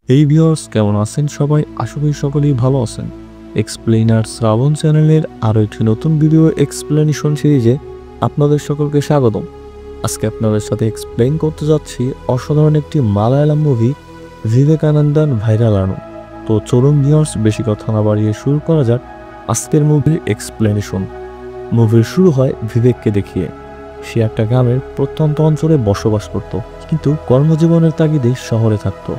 এই ভিউয়ার্স কেমন আছেন সবাই? আশা করি সকলেই ভালো আছেন। এক্সপ্লেইনার শ্রাবণ চ্যানেলের আরও একটি নতুন ভিডিও এক্সপ্লেনেশন সিরিজে আপনাদের সকলকে স্বাগতম। আজকে আপনাদের সাথে এক্সপ্লেইন করতে যাচ্ছি অসাধারণ একটি মালায়ালাম মুভি ভিবেকানন্দন ভাইরালানো। তো চলুন ভিউয়ার্স, বেশি কথা না বাড়িয়ে শুরু করা যাক আজকের মুভির এক্সপ্লেনেশন। মুভির শুরু হয় বিবেককে দেখিয়ে। সে একটা গ্রামের প্রত্যন্ত অঞ্চলে বসবাস করত, কিন্তু কর্মজীবনের তাগিদে শহরে থাকতো।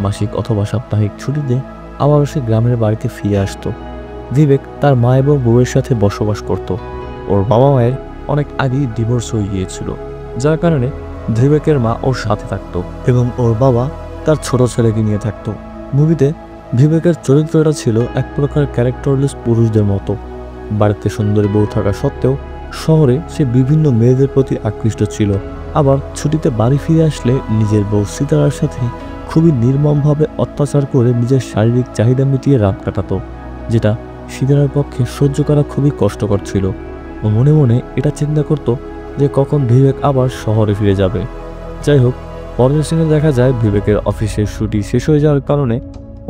মাসিক অথবা সাপ্তাহিক ছুটিতে আবারও সে গ্রামের বাড়িতে ফিরে আসতো। বিবেক তার মা এবং বউয়ের সাথে বসবাস করত। ওর বাবা মায়ের অনেক আগেই ডিভোর্স হয়ে গিয়েছিল, যার কারণে বিবেকের মা ওর সাথে থাকতো এবং ওর বাবা তার ছোট ছেলেকে নিয়ে থাকতো। মুভিতে বিবেকের চরিত্রটা ছিল এক প্রকার ক্যারেক্টারলেস পুরুষদের মতো। বাড়িতে সুন্দরী বউ থাকা সত্ত্বেও শহরে সে বিভিন্ন মেয়েদের প্রতি আকৃষ্ট ছিল। আবার ছুটিতে বাড়ি ফিরে আসলে নিজের বউ সিতারার সাথে খুবই নির্মমভাবে অত্যাচার করে নিজের শারীরিক চাহিদা মিটিয়ে রাত কাটাতো, যেটা সিতারার পক্ষে সহ্য করা খুবই কষ্টকর ছিল। ও মনে মনে এটা চিন্তা করত যে কখন বিবেক আবার শহরে ফিরে যাবে। যাই হোক, পরের সিনে দেখা যায় বিবেকের অফিসের ছুটি শেষ হয়ে যাওয়ার কারণে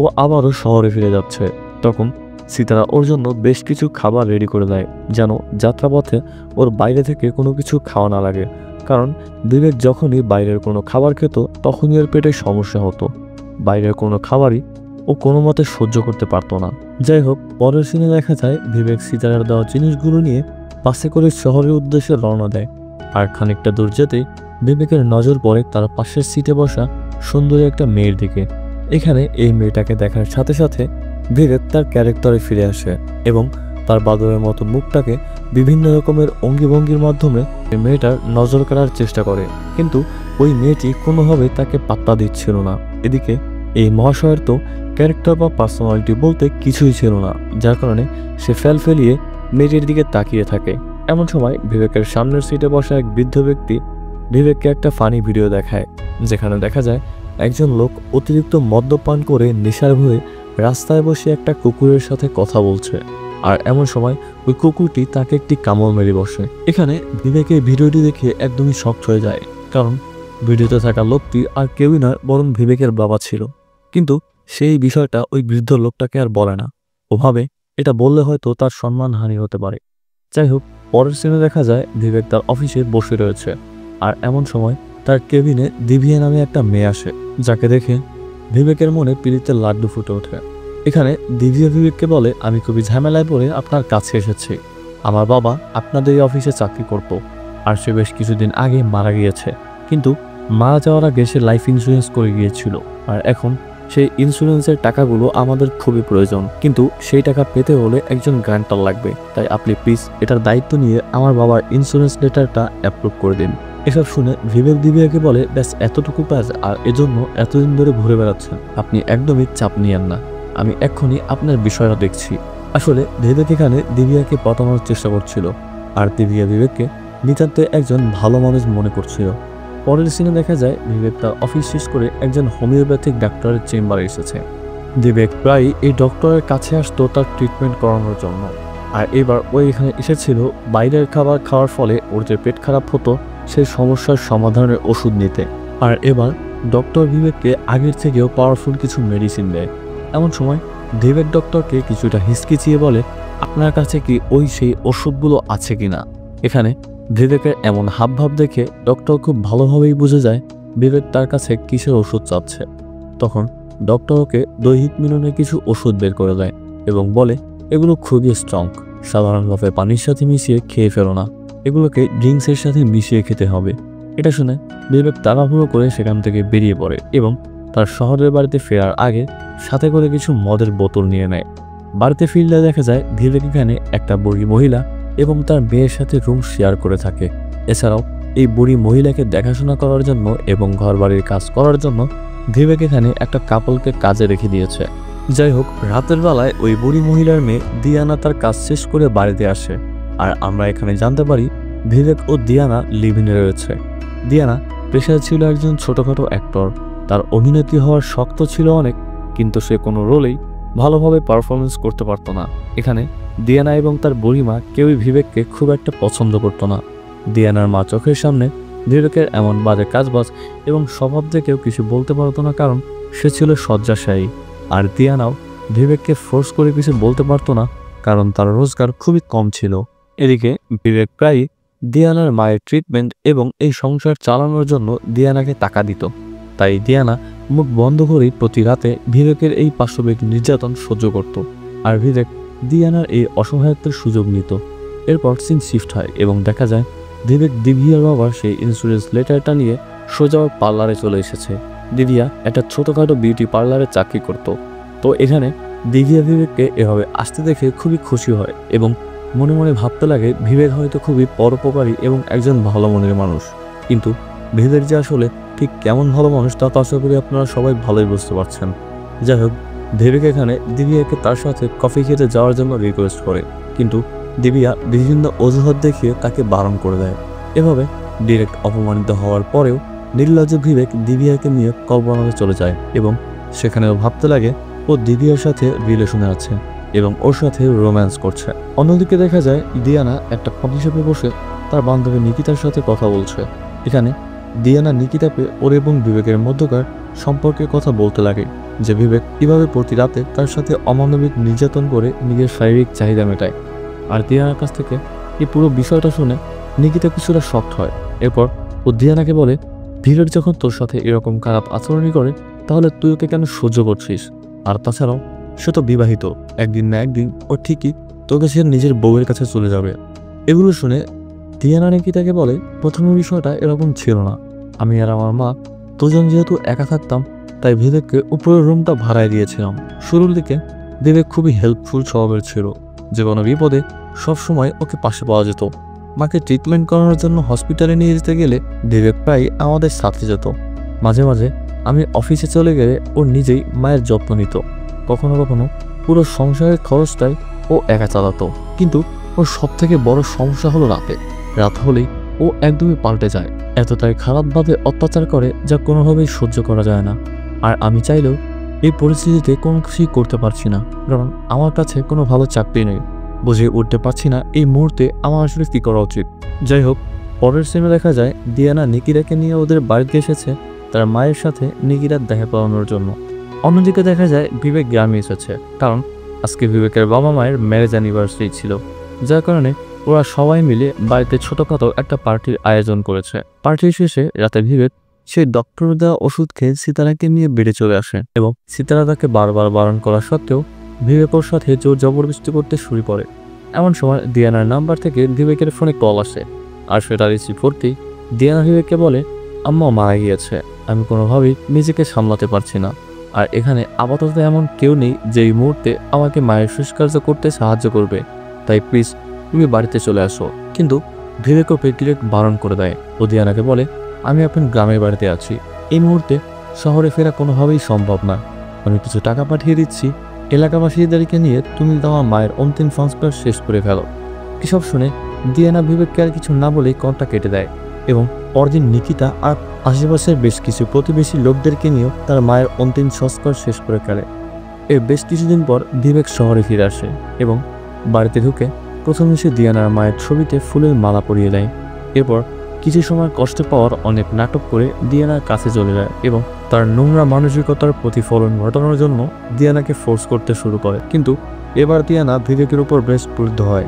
ও আবারও শহরে ফিরে যাচ্ছে। তখন সিতারা ওর জন্য বেশ কিছু খাবার রেডি করে দেয়, যেন যাত্রাপথে ওর বাইরে থেকে কোনো কিছু খাওয়া না লাগে। কারণ বিবেক যখনই বাইরের কোনো খাবার খেত তখনই ওর পেটে সমস্যা হতো। বাইরের কোনো খাবারই ও কোনো মতে সহ্য করতে পারতো না। যাই হোক, পরের সিনে দেখা যায় বিবেক সিতারার দেওয়া জিনিসগুলো নিয়ে বাসে করে শহরের উদ্দেশ্যে রওনা দেয়। আর খানিকটা দূর যেতেই বিবেকের নজর পড়ে তার পাশের সিটে বসা সুন্দরী একটা মেয়ের দিকে। এখানে এই মেয়েটাকে দেখার সাথে সাথে বিবেক তার ক্যারেক্টারে ফিরে আসে এবং তার বাদরের মতো মুখটাকে বিভিন্ন রকমের অঙ্গিভঙ্গির মাধ্যমে মেয়েটার নজর কাড়ার চেষ্টা করে, কিন্তু ওই মেয়েটি কোনোভাবে তাকে পাত্তা দিচ্ছিল না। এদিকে এই মহাশয়ের তো ক্যারেক্টার বা পার্সোনালিটি বলতে কিছুই ছিল না, যার কারণে সে ফেলিয়ে মেয়েটির দিকে তাকিয়ে থাকে। এমন সময় বিবেকের সামনের সিটে বসা এক বৃদ্ধ ব্যক্তি বিবেককে একটা ফানি ভিডিও দেখায়, যেখানে দেখা যায় একজন লোক অতিরিক্ত মদ্যপান করে নেশার ভয়ে রাস্তায় বসে একটা কুকুরের সাথে কথা বলছে। আর এমন সময় ওই কুকুরটি তাকে একটি কামড় মেরে বসে। এখানে বিবেকের ভিডিওটি দেখে একদমই শকড হয়ে যায়, কারণ ভিডিওতে থাকা লোকটি আর কেউই নয় বরং বিবেকের বাবা ছিল। কিন্তু সেই বিষয়টা ওই বৃদ্ধ লোকটাকে আর বলে না। ওভাবে এটা বললে হয়তো তার সম্মানহানি হতে পারে। যাই হোক, পরের সিনে দেখা যায় বিবেক তার অফিসে বসে রয়েছে। আর এমন সময় তার কেবিনে দিভিয়া নামে একটা মেয়ে আসে, যাকে দেখে বিবেকের মনে পীড়িতের লাড্ডু ফুটে ওঠে। এখানে দিভিয়া বিবেককে বলে, আমি খুবই ঝামেলায় পড়ে আপনার কাছে এসেছি। আমার বাবা আপনাদের এই অফিসে চাকরি করত, আর সে বেশ কিছুদিন আগে মারা গিয়েছে। কিন্তু মারা যাওয়ার আগে সে লাইফ ইন্স্যুরেন্স করে গিয়েছিল, আর এখন সেই ইন্স্যুরেন্সের টাকাগুলো আমাদের খুবই প্রয়োজন। কিন্তু সেই টাকা পেতে হলে একজন গ্যারান্টার লাগবে, তাই আপনি প্লিজ এটার দায়িত্ব নিয়ে আমার বাবার ইন্স্যুরেন্স লেটারটা অ্যাপ্রুভ করে দিন। এসব শুনে বিবেক দিভিয়াকে বলে, ব্যাস এতটুকু কাজ আর এজন্য এতদিন ধরে ঘুরে বেড়াচ্ছেন? আপনি একদমই চাপ নিয়েন না, আমি এক্ষুনি আপনার বিষয়টা দেখছি। আসলে বিবেক এখানে দিভিয়াকে পটানোর চেষ্টা করছিল, আর দিভিয়া বিবেককে নিতান্তই একজন ভালো মানুষ মনে করছিল। পরের সিনে দেখা যায় বিবেক তার অফিস শেষ করে একজন হোমিওপ্যাথিক ডাক্তারের চেম্বারে এসেছে। বিবেক প্রায় এই ডক্টরের কাছে আসতো তার ট্রিটমেন্ট করানোর জন্য। আর এবার ও এখানে এসেছিল বাইরের খাবার খাওয়ার ফলে ওর যে পেট খারাপ হতো সেই সমস্যার সমাধানের ওষুধ নিতে। আর এবার ডক্টর বিবেককে আগের থেকেও পাওয়ারফুল কিছু মেডিসিন দেয়। এমন সময় বিবেক ডক্টরকে কিছুটা হিসকিচিয়ে বলে, আপনার কাছে কি ওই সেই ওষুধগুলো আছে কিনা? এখানে বিবেকের এমন হাবভাব দেখে ডক্টর খুব ভালোভাবেই বুঝে যায় বিবেক তার কাছে কিসের ওষুধ চাচ্ছে। তখন ডক্টর ওকে দৈহিক মিলনে কিছু ওষুধ বের করে দেয় এবং বলে, এগুলো খুবই স্ট্রং, সাধারণভাবে পানির সাথে মিশিয়ে খেয়ে ফেলো না, এগুলোকে ড্রিঙ্কসের সাথে মিশিয়ে খেতে হবে। এটা শুনে বিবেক তাড়াহুড়ো করে সেখান থেকে বেরিয়ে পড়ে এবং তার শহরের বাড়িতে ফেরার আগে সাথে করে কিছু মদের বোতল নিয়ে নেয়। বাড়িতে ফিরলে দেখা যায় বিবেক এখানে একটা বুড়ি মহিলা এবং তার মেয়ের সাথে রুম শেয়ার করে থাকে। এছাড়াও এই বুড়ি মহিলাকে দেখাশোনা করার জন্য এবং ঘর বাড়ির কাজ করার জন্য বিবেক এখানে একটা কাপলকে কাজে রেখে দিয়েছে। যাই হোক, রাতের বেলায় ওই বুড়ি মহিলার মেয়ে দিয়ানা তার কাজ শেষ করে বাড়িতে আসে। আর আমরা এখানে জানতে পারি বিবেক ও দিয়ানা লিভিনে রয়েছে। দিয়ানা পেশায় ছিল একজন ছোটখাটো অ্যাক্টর। তার অভিনেত্রী হওয়ার শক্ত ছিল অনেক, কিন্তু সে কোনো রোলেই ভালোভাবে পারফরমেন্স করতে পারত না। এখানে দিয়ানা এবং তার বুড়িমা কেউই বিবেককে খুব একটা পছন্দ করত না। দিয়ানার মা চোখের সামনে বিবেকের এমন বাজে কাজবাজ এবং স্বভাব দেখেও কিছু বলতে পারত না, কারণ সে ছিল শয্যাশায়ী, আর দিয়ানাও বিবেককে ফোর্স করে কিছু বলতে পারতো না, কারণ তার রোজগার খুবই কম ছিল। এদিকে বিবেক প্রায়ই দিয়ানার মায়ের ট্রিটমেন্ট এবং এই সংসার চালানোর জন্য দিয়ানাকে টাকা দিত। তাই দিয়ানা মুখ বন্ধ করেই প্রতি রাতে বিবেকের এই পাশবিক নির্যাতন সহ্য করত, আর বিবেক দিয়ানার এই অসহায়ত্বের সুযোগ নিত। এরপর সিন শিফট হয় এবং দেখা যায় বিবেক দিভিয়ার বাবার সেই ইন্স্যুরেন্স লেটারটা নিয়ে সোজা পার্লারে চলে এসেছে। দিভিয়া একটা ছোটোখাটো বিউটি পার্লারে চাকরি করত। তো এখানে দিভিয়া বিবেককে এভাবে আসতে দেখে খুবই খুশি হয় এবং মনে মনে ভাবতে লাগে বিবেক হয়তো খুবই পরোপকারী এবং একজন ভালো মনের মানুষ। কিন্তু বিবেক যে আসলে ঠিক কেমন ভালো মানুষ তা তো আশা করি আপনারা সবাই ভালোই বুঝতে পারছেন। যাই হোক, বিবেক এখানে দিভিয়াকে তার সাথে কফি খেতে যাওয়ার জন্য রিকোয়েস্ট করে, কিন্তু দিভিয়া বিভিন্ন অজুহাত দেখিয়ে তাকে বারণ করে দেয়। এভাবে ডিরেক্ট অপমানিত হওয়ার পরেও নির্লজ্জ বিবেক দিভিয়াকে নিয়ে কল্পনাতে চলে যায় এবং সেখানেও ভাবতে লাগে ও দিভিয়ার সাথে রিলেশনে আছে এবং ওর সাথে রোম্যান্স করছে। অন্যদিকে দেখা যায় দিয়ানা একটা কফি শপে বসে তার বান্ধবী নিকিতার সাথে কথা বলছে। এখানে দিয়ানা নিকিতাকে ওর এবং বিবেকের মধ্যকার সম্পর্কের কথা বলতে লাগে, যে বিবেক কিভাবে প্রতি রাতে তার সাথে অমানবিক নির্যাতন করে নিজের শারীরিক চাহিদা মেটায়। আর দিয়ানার কাছ থেকে এই পুরো বিষয়টা শুনে নিকিতা কিছুটা শক্ট হয়। এরপর ও দিয়ানাকে বলে, বিবেক যখন তোর সাথে এরকম খারাপ আচরণই করে তাহলে তুই ওকে কেন সহ্য করছিস? আর তাছাড়াও সে তো বিবাহিত, একদিন না একদিন ও ঠিকই তোকে সে নিজের বউয়ের কাছে চলে যাবে। এগুলো শুনে দিয়ানা নিকিতাকে বলে, প্রথম বিষয়টা এরকম ছিল না। আমি আর আমার মা দুজন যেহেতু একা থাকতাম তাই বিবেককে উপরের রুমটা ভাড়ায় দিয়েছিলাম। শুরুর দিকে বিবেক খুবই হেল্পফুল স্বভাবের ছিল, যে কোনো বিপদে সবসময় ওকে পাশে পাওয়া যেত। মাকে ট্রিটমেন্ট করানোর জন্য হসপিটালে নিয়ে যেতে গেলে বিবেক প্রায় আমাদের সাথে যেত। মাঝে মাঝে আমি অফিসে চলে গেলে ও নিজেই মায়ের যত্ন নিত। কখনো কখনো পুরো সংসারের খরচটাই ও একা চালাতো। কিন্তু ওর সব থেকে বড় সমস্যা হলো রাত হলেই ও একদমই পাল্টে যায়। এতটাই খারাপভাবে অত্যাচার করে যা কোনোভাবেই সহ্য করা যায় না। আর আমি চাইলেও এই পরিস্থিতিতে কোনো কিছুই করতে পারছি না, কারণ আমার কাছে কোনো ভালো চাকরি নেই। বুঝে উঠতে পারছি না এই মুহূর্তে আমার আসলে কী করা উচিত। যাই হোক, পরের সিনে দেখা যায় দিয়ানা নিকিতাকে নিয়ে ওদের বাড়িতে এসেছে তার মায়ের সাথে নিকিতার দেখা পাওয়ানোর জন্য। অন্যদিকে দেখা যায় বিবেক গ্রামে এসেছে, কারণ আজকে বিবেকের বাবা মায়ের ম্যারেজ অ্যানিভার্সারি ছিল, যার কারণে ওরা সবাই মিলে বাড়িতে ছোটখাটো একটা পার্টির আয়োজন করেছে। পার্টির শেষে রাতে বিবেক সেই ডক্টর দেওয়া ওষুধ খেয়ে সিতারাকে নিয়ে বেড়ে চলে আসে এবং সিতারা তাকে বারবার বারণ করা সত্ত্বেও বিবেক ওর সাথে জোর জবরদস্তি করতে শুরু করে। এমন সময় দিয়ানার নাম্বার থেকে বিবেকের ফোনে কল আসে, আর সেটা রিসিভ করতেই দিয়ানা বিবেককে বলে, আম্মা মারা গিয়েছে, আমি কোনোভাবেই নিজেকে সামলাতে পারছি না। আর এখানে আপাতত এমন কেউ নেই যে এই মুহূর্তে আমাকে মায়ের শেষকার্য করতে সাহায্য করবে, তাই প্লিজ তুমি বাড়িতে চলে আসো। কিন্তু বিবেক ওকে ডিরেক্ট বারণ করে দেয়। ও দিয়ানাকে বলে, আমি এখন গ্রামের বাড়িতে আছি, এই মুহূর্তে শহরে ফেরা কোনোভাবেই সম্ভব না। আমি কিছু টাকা পাঠিয়ে দিচ্ছি, এলাকাবাসীদেরকে নিয়ে তুমি তোমার মায়ের অন্তিম সংস্কার শেষ করে ফেলো। এসব শুনে দিয়ানা বিবেককে আর কিছু না বলেই কলটা কেটে দেয় এবং পরদিন নিকিতা আর আশেপাশের বেশ কিছু প্রতিবেশী লোকদেরকে নিয়েও তার মায়ের অন্তিম সংস্কার শেষ করে ফেলে। এর বেশ কিছুদিন পর বিবেক শহরে ফিরে আসে এবং বাড়িতে ঢুকে প্রথমে সে দিয়ানার মায়ের ছবিতে ফুলের মালা পরিয়ে দেয়। এরপর কিছু সময় কষ্ট পাওয়ার অনেক নাটক করে দিয়ানার কাছে চলে যায় এবং তার নোংরা মানসিকতার প্রতিফলন ঘটানোর জন্য দিয়ানাকে ফোর্স করতে শুরু করে। কিন্তু এবার দিয়ানা বিবেকের উপর বেশ ক্রুদ্ধ হয়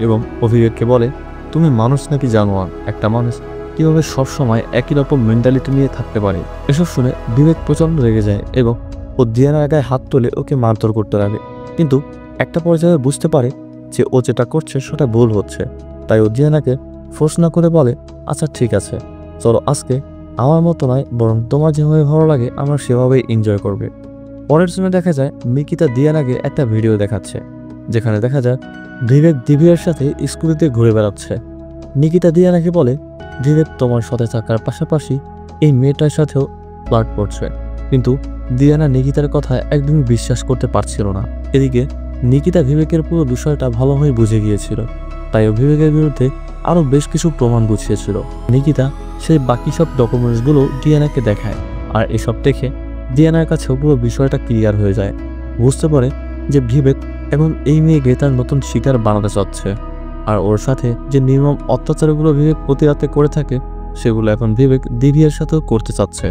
এবং বিবেককে বলে, তুমি মানুষ নাকি জানোয়ার? একটা মানুষ কীভাবে সবসময় একই রকম মেন্টালিটি নিয়ে থাকতে পারে? এসব শুনে বিবেক প্রচণ্ড রেগে যায় এবং ও দিয়ানার গায়ে হাত তুলে ওকে মারধর করতে লাগে। কিন্তু একটা পর্যায়ে বুঝতে পারে যে ও যেটা করছে সেটা ভুল হচ্ছে, তাই ও দিয়ানাকে ফোর্স না করে বলে, আচ্ছা ঠিক আছে, চলো আজকে আমার মতো নয়, বরং তোমার যেভাবে ভালো লাগে আমরা সেভাবেই এনজয় করবে। পরের জন্য দেখা যায় নিকিতা দিয়ানাকে একটা ভিডিও দেখাচ্ছে, যেখানে দেখা যায় বিবেক দিভিয়ার সাথে স্কুটিতে ঘুরে বেড়াচ্ছে। নিকিতা দিয়ানাকে বলে, বিবেক তোমার সাথে থাকার পাশাপাশি এই মেয়েটার সাথেও ফ্লার্ট করছে। কিন্তু দিয়ানা নিকিতার কথা একদমই বিশ্বাস করতে পারছিল না। এদিকে নিকিতা বিবেকের পুরো বিষয়টা ভালোভাবে বুঝে গিয়েছিল, তাই ও বিবেকের বিরুদ্ধে আরও বেশ কিছু প্রমাণ গুছিয়েছিল। নিকিতা সেই বাকি সব ডকুমেন্টসগুলো দিয়ানাকে দেখায়, আর এসব দেখে দিয়ানার কাছেও পুরো বিষয়টা ক্লিয়ার হয়ে যায়। বুঝতে পারে যে বিবেক এখন এই মেয়েকে তার নতুন শিকার বানাতে চাচ্ছে, আর ওর সাথে যে নির্মম অত্যাচারগুলো বিবেক প্রতি রাতে করে থাকে সেগুলো এখন বিবেক দিভিয়ার সাথেও করতে চাচ্ছে।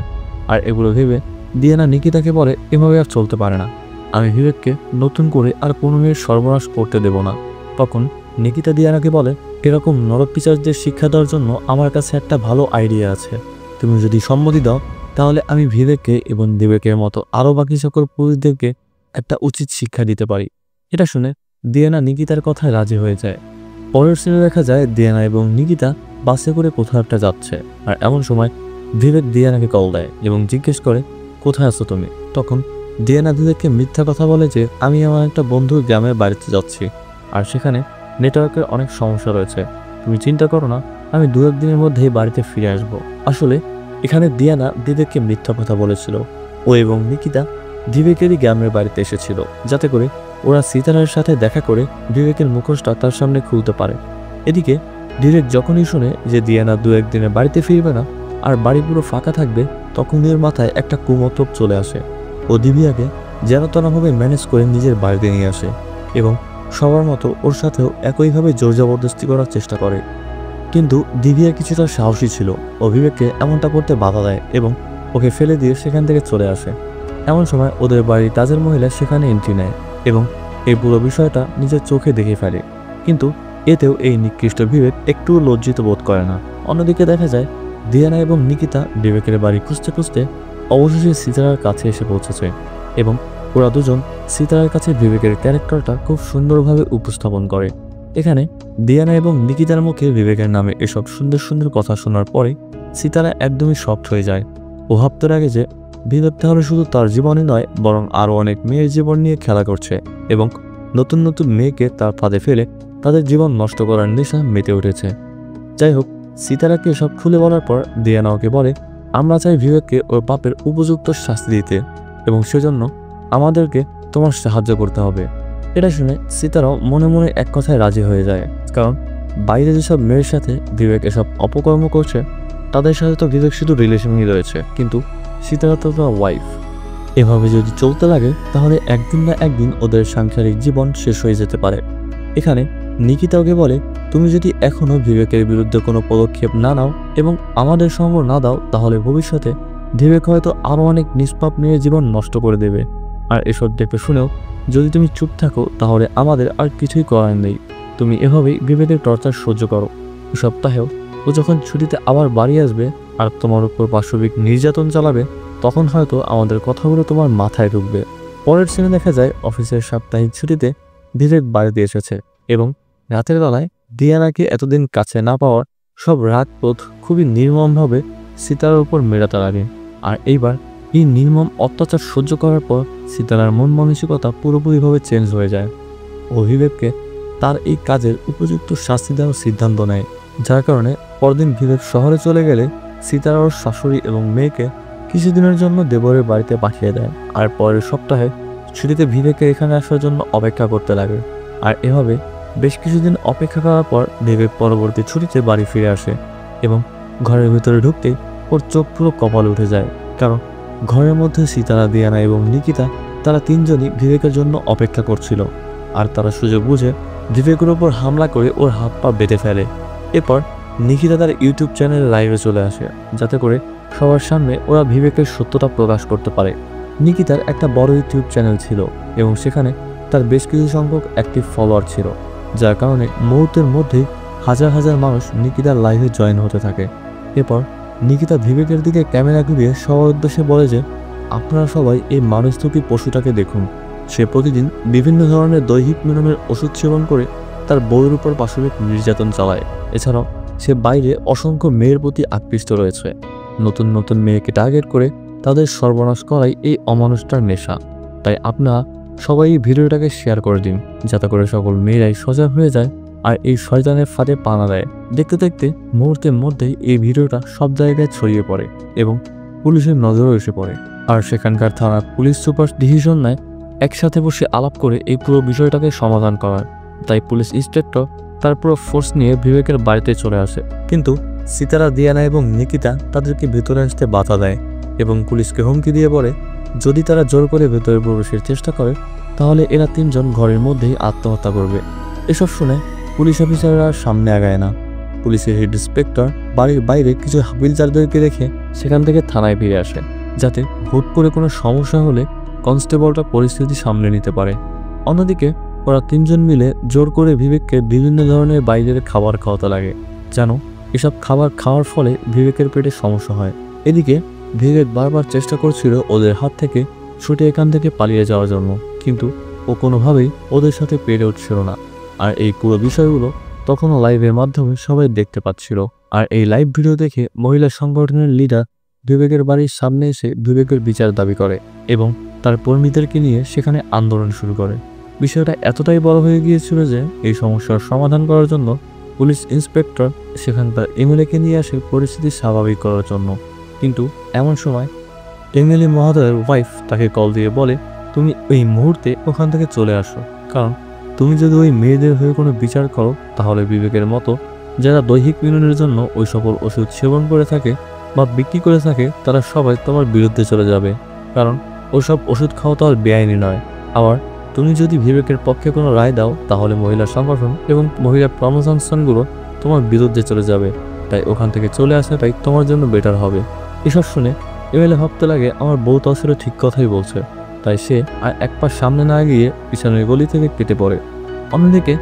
আর এগুলো ভেবে দিয়ানা নিকিতাকে বলে এভাবে আর চলতে পারে না, আমি বিবেককে নতুন করে আর কোনো মেয়ের সর্বনাশ করতে দেব না। তখন নিকিতা দিয়ানাকে বলে এরকম নরপিশাচদের শিক্ষা দেওয়ার জন্য আমার কাছে একটা ভালো আইডিয়া আছে, তুমি যদি সম্মতি দাও তাহলে আমি বিবেককে এবং বিবেকের মতো আরও বাকি সকল পুরুষদেরকে একটা উচিত শিক্ষা দিতে পারি। এটা শুনে দিয়ানা নিকিতার কথায় রাজি হয়ে যায়। পরের সিনে দেখা যায় দিয়ানা এবং নিকিতা বাসে করে কোথাও একটা যাচ্ছে, আর এমন সময় বিবেক দিয়ানাকে কল দেয় এবং জিজ্ঞেস করে কোথায় আছো তুমি। তখন দিয়ানা বিবেককে মিথ্যা কথা বলে যে আমি আমার একটা বন্ধুর গ্রামের বাড়িতে যাচ্ছি, আর সেখানে নেটওয়ার্কের অনেক সমস্যা রয়েছে, তুমি চিন্তা করো না, আমি 2-1 দিনের মধ্যেই বাড়িতে ফিরে আসব। আসলে এখানে দিয়ানা বিবেককে মিথ্যা কথা বলেছিল। ও এবং নিকিতা বিবেকেরই গ্রামের বাড়িতে এসেছিল যাতে করে ওরা সিতারার সাথে দেখা করে বিবেকের মুখোশটা তার সামনে খুলতে পারে। এদিকে বিবেক যখনই শুনে যে দিয়ানা 2-1 দিনে বাড়িতে ফিরবে না আর বাড়ি পুরো ফাঁকা থাকবে, তখন ওর মাথায় একটা কুমতলব চলে আসে। ও দিবিয়াকে যেন তেনভাবে ম্যানেজ করে নিজের বাড়িতে নিয়ে আসে এবং সবার মতো ওর সাথেও একইভাবে জোর জবরদস্তি করার চেষ্টা করে। কিন্তু দিবিয়া কিছুটা সাহসী ছিল, ও বিবেককে এমনটা করতে বাধা দেয় এবং ওকে ফেলে দিয়ে সেখান থেকে চলে আসে। এমন সময় ওদের বাড়ির কাজের মহিলা সেখানে এন্ট্রি নেয় এবং এই পুরো বিষয়টা নিজের চোখে দেখে ফেলে, কিন্তু এতেও এই নিকৃষ্ট বিবেক একটু লজ্জিত বোধ করে না। অন্যদিকে দেখা যায় দিয়ানা এবং নিকিতা বিবেকের বাড়ি খুঁজতে খুঁজতে অবশেষে সিতারার কাছে এসে পৌঁছেছে এবং ওরা দুজন সিতারার কাছে বিবেকের ক্যারেক্টারটা খুব সুন্দরভাবে উপস্থাপন করে। এখানে দিয়ানা এবং নিকিতার মুখে বিবেকের নামে এসব সুন্দর সুন্দর কথা শোনার পরে সিতারা একদমই শক্ট হয়ে যায়। ও ভাবতে লাগে যে বিবেক তাহলে শুধু তার জীবনই নয় বরং আরও অনেক মেয়ের জীবন নিয়ে খেলা করছে এবং নতুন নতুন মেয়েকে তার ফাঁদে ফেলে তাদের জীবন নষ্ট করার নেশা মেতে উঠেছে। যাই হোক, সিতারাকে এসব খুলে বলার পর দিয়ানা ওকে বলে আমরা চাই বিবেককে ওর পাপের উপযুক্ত শাস্তি দিতে এবং সেজন্য আমাদেরকে তোমার সাহায্য করতে হবে। এটা শুনে সিতারাও মনে মনে এক কথায় রাজি হয়ে যায়, কারণ বাইরে যেসব মেয়ের সাথে বিবেক এসব অপকর্ম করছে তাদের সাথে তো বিবেক শুধু রিলেশনই রয়েছে, কিন্তু সিতারা তো তার ওয়াইফ। এভাবে যদি চলতে লাগে তাহলে একদিন না একদিন ওদের সাংসারিক জীবন শেষ হয়ে যেতে পারে। এখানে নিকিতা ওকে বলে তুমি যদি এখনও বিবেকের বিরুদ্ধে কোনো পদক্ষেপ না নাও এবং আমাদের সঙ্গ না দাও তাহলে ভবিষ্যতে বিবেক হয়তো আরও অনেক নিষ্পাপ মেয়ের জীবন নষ্ট করে দেবে। আর এসব দেখে শুনেও যদি তুমি চুপ থাকো তাহলে আমাদের আর কিছুই করার নেই, তুমি এভাবেই বিবেকের টর্চার সহ্য করো। সপ্তাহেও ও যখন ছুটিতে আবার বাড়ি আসবে আর তোমার উপর পাশবিক নির্যাতন চালাবে তখন হয়তো আমাদের কথাগুলো তোমার মাথায় ঢুকবে। পরের সিনে দেখা যায় অফিসের সাপ্তাহিক ছুটিতে বিবেক বাড়িতে এসেছে এবং রাতের বেলায় দিয়ানাকে এতদিন কাছে না পাওয়ার সব রাগবোধ খুবই নির্মমভাবে সিতারার উপর মেটাতে লাগে। আর এইবার এই নির্মম অত্যাচার সহ্য করার পর সিতারার মন মানসিকতা পুরোপুরিভাবে চেঞ্জ হয়ে যায়। ও বিবেককে তার এই কাজের উপযুক্ত শাস্তি দেওয়ার সিদ্ধান্ত নেয়, যার কারণে পরদিন বিবেক শহরে চলে গেলে সিতারা ওর শাশুড়ি এবং মেয়েকে কিছুদিনের জন্য দেবরের বাড়িতে পাঠিয়ে দেয়। আর পরের সপ্তাহে ছুটিতে বিবেকের এখানে আসার জন্য অপেক্ষা করতে লাগে। আর এভাবে বেশ কিছুদিন অপেক্ষা করার পর বিবেক পরবর্তী ছুটিতে বাড়ি ফিরে আসে এবং ঘরের ভিতরে ঢুকতেই ওর চোখ পুরো কপাল উঠে যায়, কারণ ঘরের মধ্যে সিতারা, দিয়ানা এবং নিকিতা তারা তিনজনই বিবেকের জন্য অপেক্ষা করছিল। আর তারা সুযোগ বুঝে বিবেকের ওপর হামলা করে ওর হাত পা বেঁধে ফেলে। এরপর নিকিতা তার ইউটিউব চ্যানেলে লাইভে চলে আসে যাতে করে সবার সামনে ওরা বিবেকের সত্যতা প্রকাশ করতে পারে। নিকিতার একটা বড় ইউটিউব চ্যানেল ছিল এবং সেখানে তার বেশ কিছু সংখ্যক অ্যাক্টিভ ফলোয়ার ছিল, যার কারণে মুহূর্তের মধ্যেই হাজার হাজার মানুষ নিকিতার লাইভে জয়েন হতে থাকে। এরপর নিকিতা বিবেকের দিকে ক্যামেরা ঘুরিয়ে সবার উদ্দেশ্যে বলে যে আপনারা সবাই এই মানুষরূপী পশুটাকে দেখুন, সে প্রতিদিন বিভিন্ন ধরনের দৈহিক নিয়মের ওষুধ সেবন করে তার বউয়ের উপর পাশবিক নির্যাতন চালায়। এছাড়াও সে বাইরে অসংখ্য মেয়ের প্রতি আকৃষ্ট রয়েছে। নতুন নতুন মেয়েকে টার্গেট করে তাদের সর্বনাশ করাই এই অমানুষটার নেশা। তাই আপনারা সবাই এই ভিডিওটাকে শেয়ার করে দিন যাতে করে সকল মেয়েরাই সজাগ হয়ে যায় আর এই শয়তানের ফাঁদে পা না দেয়। দেখতে দেখতে মুহূর্তের মধ্যেই এই ভিডিওটা সব জায়গায় ছড়িয়ে পড়ে এবং পুলিশের নজরও এসে পড়ে। আর সেখানকার থানার পুলিশ সুপার ডিসিশন নেয় একসাথে বসে আলাপ করে এই পুরো বিষয়টাকে সমাধান করার। তাই পুলিশ ইন্সপেক্টর তার পুরো ফোর্স নিয়ে বিবেকের বাড়িতে চলে আসে, কিন্তু সিতারা, দিয়ানা এবং নিকিতা তাদেরকে ভেতরে আসতে বাধা দেয় এবং পুলিশকে হুমকি দিয়ে বলে যদি তারা জোর করে ভেতরে প্রবেশের চেষ্টা করে তাহলে এরা তিনজন ঘরের মধ্যেই আত্মহত্যা করবে। এসব শুনে পুলিশ অফিসাররা সামনে আগায় না। পুলিশের হেড ইন্সপেক্টর বাড়ির বাইরে কিছু হাবিলদারদেরকে রেখে সেখান থেকে থানায় ফিরে আসে যাতে হুট করে কোনো সমস্যা হলে কনস্টেবলটা পরিস্থিতি সামলে নিতে পারে। অন্যদিকে ওরা তিনজন মিলে জোর করে বিবেককে বিভিন্ন ধরনের বাইরের খাবার খাওয়াতে লাগে, যেন এসব খাবার খাওয়ার ফলে বিবেকের পেটে সমস্যা হয়। এদিকে বিবেক বারবার চেষ্টা করছিল ওদের হাত থেকে ছুটে এখান থেকে পালিয়ে যাওয়ার জন্য, কিন্তু ও কোনোভাবেই ওদের সাথে পেরে উঠছিল না। আর এই পুরো বিষয়গুলো তখনও লাইভের মাধ্যমে সবাই দেখতে পাচ্ছিল। আর এই লাইভ ভিডিও দেখে মহিলা সংগঠনের লিডার বিবেকের বাড়ির সামনে এসে বিবেকের বিচার দাবি করে এবং তার কর্মীদেরকে নিয়ে সেখানে আন্দোলন শুরু করে। বিষয়টা এতটাই বড় হয়ে গিয়েছিল যে এই সমস্যার সমাধান করার জন্য পুলিশ ইন্সপেক্টর সেখানকার এমএলএকে নিয়ে আসে পরিস্থিতি স্বাভাবিক করার জন্য। কিন্তু এমন সময় এমএলএ মহোদয়ের ওয়াইফ তাকে কল দিয়ে বলে, তুমি এই মুহূর্তে ওখান থেকে চলে আসো, কারণ তুমি যদি ওই মেয়েদের হয়ে কোনো বিচার করো তাহলে বিবেকের মতো যারা দৈহিক মিলনের জন্য ওই সকল ওষুধ সেবন করে থাকে বা বিক্রি করে থাকে তারা সবাই তোমার বিরুদ্ধে চলে যাবে, কারণ ওসব ওষুধ খাওয়া তো আর বেআইনি নয়। আবার তুমি যদি বিবেকের পক্ষে কোনো রায় দাও তাহলে মহিলা সংগঠন এবং মহিলা প্রমোশনগুলো তোমার বিরুদ্ধে চলে যাবে, তাই ওখান থেকে চলে আসাটাই তোমার জন্য বেটার হবে। এসব শুনে এমএলএ ভাবতে লাগে আমার বউ তো আসলে ঠিক কথাই বলছে, তাই সে আর এক পা সামনে না গিয়ে পিছনের গলি থেকে কেটে পড়ে। অন্যদিকে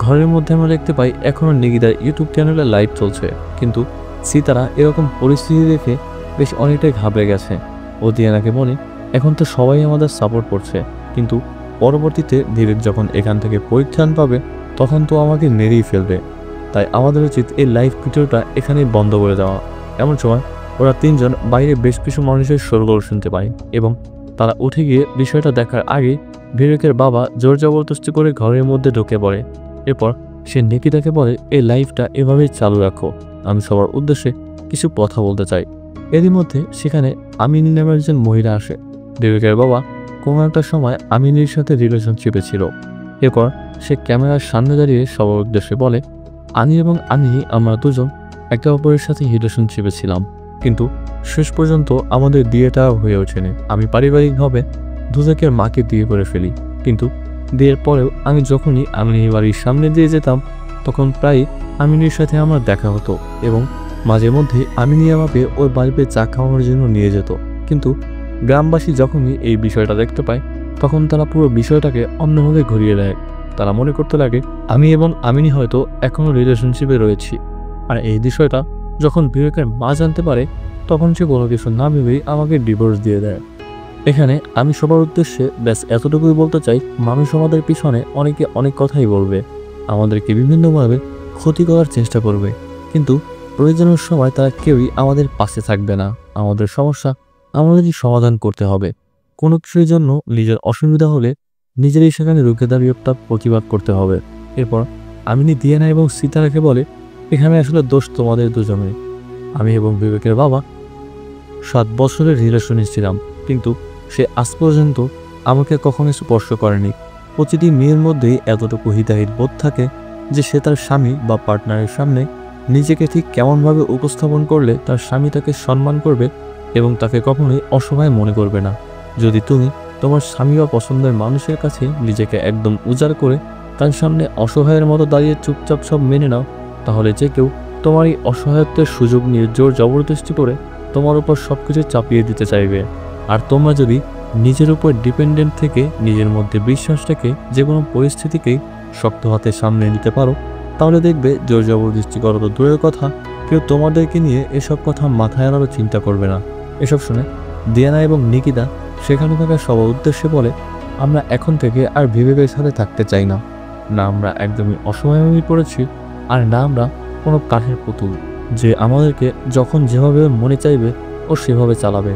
ঘরের মধ্যে আমরা দেখতে পাই এখনও নিকিতার ইউটিউব চ্যানেলে লাইভ চলছে, কিন্তু সিতারা এরকম পরিস্থিতি দেখে বেশ অনেকটাই ঘাবড়ে গেছে। ও দিয়ানাকে বলে, এখন তো সবাই আমাদের সাপোর্ট করছে, কিন্তু পরবর্তীতে বিবেক যখন এখান থেকে পরিত্রাণ পাবে তখন তো আমাকে মেরেই ফেলবে, তাই আমাদের উচিত এই লাইভ ভিডিওটা এখানেই বন্ধ করে দেওয়া। এমন সময় ওরা তিনজন বাইরে বেশ কিছু মানুষের শোরগোল শুনতে পায় এবং তারা উঠে গিয়ে বিষয়টা দেখার আগে বিবেকের বাবা জোর জবরদস্তি করে ঘরের মধ্যে ঢুকে পড়ে। এরপর সে নিকিতাকে বলে, এই লাইভটা এভাবেই চালু রাখো, আমি সবার উদ্দেশ্যে কিছু কথা বলতে চাই। এরই মধ্যে সেখানে আমিনী নামের একজন মহিলা আসে। বিবেকের বাবা কোনো একটা সময় আমিনীর সাথে রিলেশনশিপে ছিল। এরপর সে ক্যামেরার সামনে দাঁড়িয়ে সবার উদ্দেশ্যে বলে, আনি এবং আমিনী আমরা দুজন একে অপরের সাথে রিলেশনশিপে ছিলাম, কিন্তু শেষ পর্যন্ত আমাদের বিয়েটা হয়ে ওঠেনি। আমি পারিবারিকভাবে দুজকের মাকে বিয়ে করে ফেলি, কিন্তু বিয়ের পরেও আমি যখনই আমিনীর বাড়ির সামনে দিয়ে যেতাম তখন প্রায় আমিনীর সাথে আমার দেখা হতো এবং মাঝে মধ্যে আমিনী আমাকে ওর বাড়িতে চা খাওয়ানোর জন্য নিয়ে যেত। কিন্তু গ্রামবাসী যখনই এই বিষয়টা দেখতে পায় তখন তারা পুরো বিষয়টাকে অন্যভাবে ঘুরিয়ে দেয়। তারা মনে করতে লাগে আমি এবং আমিনী হয়তো এখনও রিলেশনশিপে রয়েছি। আর এই বিষয়টা যখন বিবেকের মা জানতে পারে তখন সে কোনো কিছু না ভেবেই আমাকে ডিভোর্স দিয়ে দেয়। এখানে আমি সবার উদ্দেশ্যে ব্যাস এতটুকুই বলতে চাই, মানুষ আমাদের পিছনে অনেকে অনেক কথাই বলবে, আমাদেরকে বিভিন্নভাবে ক্ষতি করার চেষ্টা করবে, কিন্তু প্রয়োজনের সময় তারা কেউই আমাদের পাশে থাকবে না। আমাদের সমস্যা আমাদেরই সমাধান করতে হবে। কোনো কিছুর জন্য নিজের অসুবিধা হলে নিজেরই সেখানে রুখে দাঁড়িয়ে তার প্রতিবাদ করতে হবে। এরপর আমিনী দিয়ানা এবং সিতারাকে বলে, এখানে আসলে দোষ তোমাদের দুজনের। আমি এবং বিবেকের বাবা 7 বছরের রিলেশনে ছিলাম, কিন্তু সে আজ পর্যন্ত আমাকে কখনো স্পর্শ করেনি। প্রতিটি মেয়ের মধ্যেই এতটুকু হিতাহিত বোধ থাকে যে সে তার স্বামী বা পার্টনারের সামনে নিজেকে ঠিক কেমনভাবে উপস্থাপন করলে তার স্বামী তাকে সম্মান করবে এবং তাকে কখনোই অসহায় মনে করবে না। যদি তুমি তোমার স্বামী বা পছন্দের মানুষের কাছে নিজেকে একদম উজাড় করে তার সামনে অসহায়ের মতো দাঁড়িয়ে চুপচাপ সব মেনে নাও, তাহলে যে কেউ তোমার এই অসহায়ত্বের সুযোগ নিয়ে জোর জবরদস্তি করে তোমার উপর সবকিছু চাপিয়ে দিতে চাইবে। আর তোমরা যদি নিজের উপর ডিপেন্ডেন্ট থেকে নিজের মধ্যে বিশ্বাসটাকে যে কোনো পরিস্থিতিকেই শক্ত হাতে সামনে নিতে পারো, তাহলে দেখবে জোর জবরদস্তি করা তো দূরের কথা, কেউ তোমাদেরকে নিয়ে এসব কথা মাথায় আনারও চিন্তা করবে না। এসব শুনে দিয়ানা এবং নিকিতা সেখানে থাকা সবার উদ্দেশ্যে বলে, আমরা এখন থেকে আর বিবেকের সাথে থাকতে চাই না। না আমরা একদমই অসহায় হয়ে পড়েছি, আর না আমরা কোনো কাঠের পুতুল যে আমাদেরকে যখন যেভাবে মনে চাইবে ও সেভাবে চালাবে,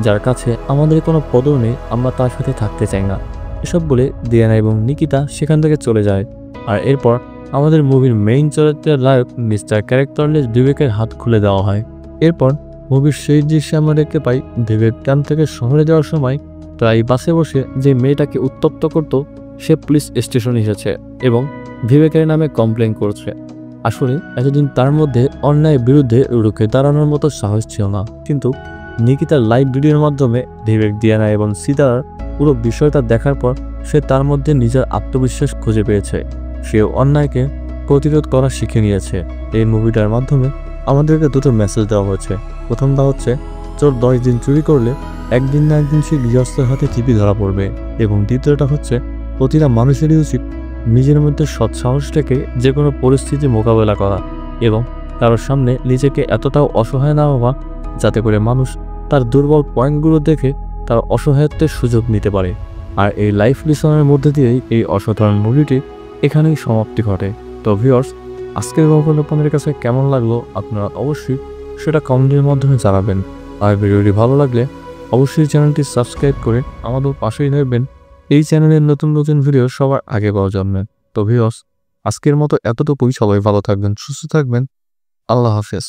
যার কাছে আমাদের কোনো পদও নেই, আমরা তার সাথে থাকতে চাই না। এসব বলে দিয়ানা এবং নিকিতা সেখান থেকে চলে যায়। আর এরপর আমাদের মুভির মেইন চরিত্রের নায়ক মিস্টার ক্যারেক্টারলেস বিবেকের হাত খুলে দেওয়া হয়। এরপর মুভির সেই দৃশ্যে আমরা দেখতে পাই বিবেক ক্যাম্প থেকে শহরে যাওয়ার সময় প্রায় বাসে বসে যে মেয়েটাকে উত্তপ্ত করত সে পুলিশ স্টেশনে এসেছে এবং বিবেকের নামে কমপ্লেন করছে। আসলে এতদিন তার মধ্যে অন্যায়ের বিরুদ্ধে রুখে দাঁড়ানোর মতো সাহস ছিল না, কিন্তু নিকিতার লাইভ ভিডিওর মাধ্যমে বিবেক, দিয়ানা এবং সিতারার পুরো বিষয়টা দেখার পর সে তার মধ্যে নিজের আত্মবিশ্বাস খুঁজে পেয়েছে। সেও অন্যায়কে প্রতিরোধ করা শিখে নিয়েছে। এই মুভিটার মাধ্যমে আমাদেরকে দুটো মেসেজ দেওয়া হয়েছে। প্রথমটা হচ্ছে চোর 10 দিন চুরি করলে একদিন না একদিন সে গৃহস্থের হাতে চিপি ধরা পড়বে। এবং দ্বিতীয়টা হচ্ছে প্রতিটা মানুষেরই উচিত নিজের মধ্যে সৎ সাহসটাকে যে কোনো পরিস্থিতি মোকাবেলা করা এবং কারোর সামনে নিজেকে এতটাও অসহায় না হওয়া যাতে করে মানুষ তার দুর্বল পয়েন্টগুলো দেখে তার অসহায়ত্বের সুযোগ নিতে পারে। আর এই লাইফ লিসনের মধ্যে দিয়েই এই অসাধারণ মুভিটি এখানেই সমাপ্তি ঘটে। তো ভিউয়ার্স, আজকের গল্পটা আপনাদের কাছে কেমন লাগলো আপনারা অবশ্যই সেটা কমেন্টের মাধ্যমে জানাবেন। আর ভিডিওটি ভালো লাগলে অবশ্যই চ্যানেলটি সাবস্ক্রাইব করে আমাদের পাশেই থাকবেন এই চ্যানেলের নতুন নতুন ভিডিও সবার আগে পাওয়ার জন্য। তো ভিউয়ার্স, আজকের মতো এতটুকুই। সবাই ভালো থাকবেন, সুস্থ থাকবেন। আল্লাহ হাফেজ।